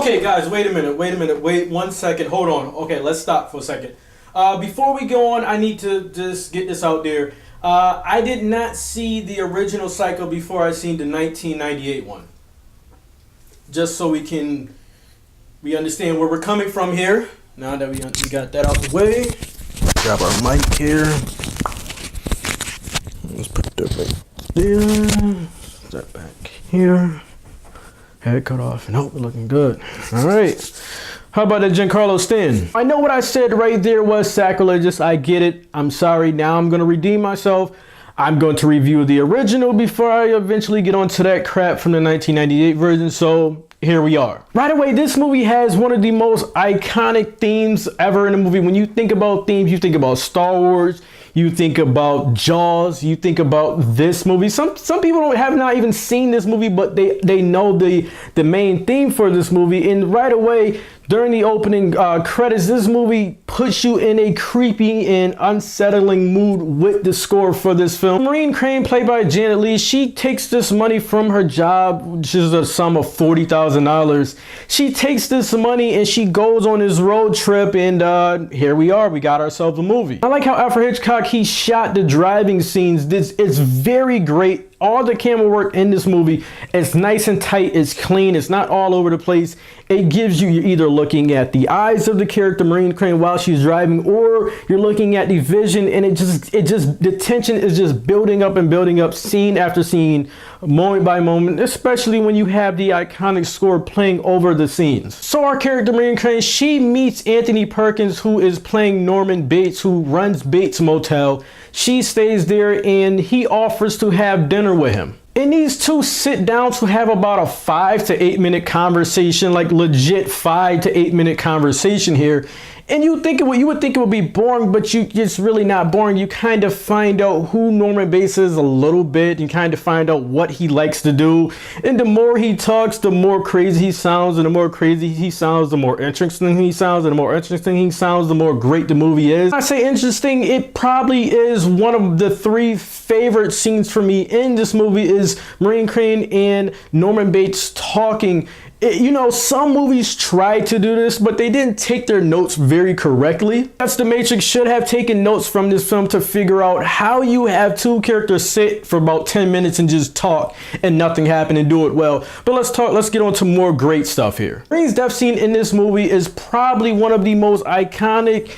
Okay, guys, wait a minute, wait 1 second, hold on. Okay, let's stop for a second. Before we go on, I need to just get this out there. I did not see the original Psycho before I seen the 1998 one. Just so we understand where we're coming from here. Now that we got that out the way, grab our mic here. Let's put that right there. That back here. Head cut off. Nope, we're looking good. All right. How about that Giancarlo Stan? I know what I said right there was sacrilegious. I get it. I'm sorry. Now I'm going to redeem myself. I'm going to review the original before I eventually get onto that crap from the 1998 version. So here we are. Right away, this movie has one of the most iconic themes ever in a movie. When you think about themes, you think about Star Wars. You think about Jaws, you think about this movie. Some people have not even seen this movie, but they know the main theme for this movie. And right away, during the opening credits, this movie puts you in a creepy and unsettling mood with the score for this film. Maureen Crane, played by Janet Leigh, she takes this money from her job, which is a sum of $40,000. She takes this money and she goes on this road trip, and here we are. We got ourselves a movie. I like how Alfred Hitchcock, he shot the driving scenes. It's very great. All the camera work in this movie is nice and tight. It's clean. It's not all over the place. It gives you're either looking at the eyes of the character Maureen Crane while she's driving, or you're looking at the vision, and the tension is just building up scene after scene, moment by moment, especially when you have the iconic score playing over the scenes. So our character Maureen Crane, she meets Anthony Perkins, who is playing Norman Bates, who runs Bates Motel. She stays there and he offers to have dinner with him. And these two sit down to have about a 5 to 8 minute conversation, like legit 5 to 8 minute conversation here. And you would think it would be boring, but it's really not boring. You kind of find out who Norman Bates is a little bit. You kind of find out what he likes to do. And the more he talks, the more crazy he sounds. And the more crazy he sounds, the more interesting he sounds. And the more interesting he sounds, the more great the movie is. When I say interesting, it probably is one of the 3 favorite scenes for me in this movie is Maureen Crane and Norman Bates talking. You know, some movies try to do this, but they didn't take their notes very correctly. That's The Matrix should have taken notes from this film to figure out how you have 2 characters sit for about 10 minutes and just talk and nothing happen and do it well. But let's get on to more great stuff here. Maureen's death scene in this movie is probably one of the most iconic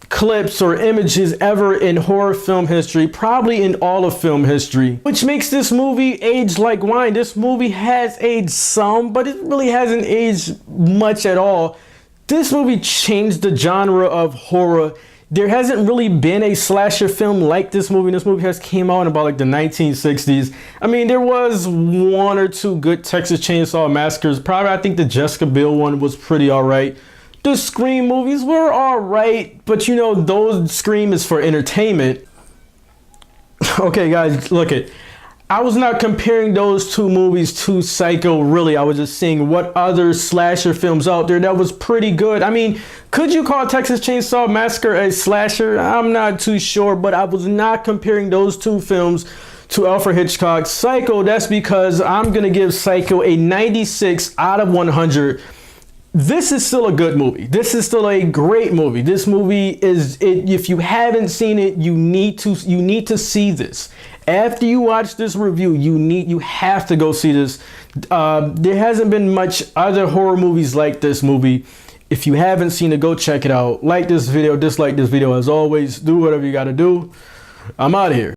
clips or images ever in horror film history, probably in all of film history, which makes this movie age like wine. This movie has aged some, but it really hasn't aged much at all. This movie changed the genre of horror. There hasn't really been a slasher film like this movie. This movie has came out in about like the 1960s. I mean, there was 1 or 2 good Texas Chainsaw Massacres. Probably, I think the Jessica Biel one was pretty all right. The Scream movies were all right, but you know, those Scream is for entertainment. Okay, guys, look it. I was not comparing those 2 movies to Psycho, really. I was just seeing what other slasher films out there that was pretty good. I mean, could you call Texas Chainsaw Massacre a slasher? I'm not too sure, but I was not comparing those 2 films to Alfred Hitchcock's Psycho. That's because I'm going to give Psycho a 96 out of 100. This is still a good movie. This is still a great movie. This movie is, if you haven't seen it, you need to see this. After you watch this review, you have to go see this. There hasn't been much other horror movies like this movie. If you haven't seen it, go check it out. Like this video, dislike this video. As always, do whatever you got to do. I'm out of here.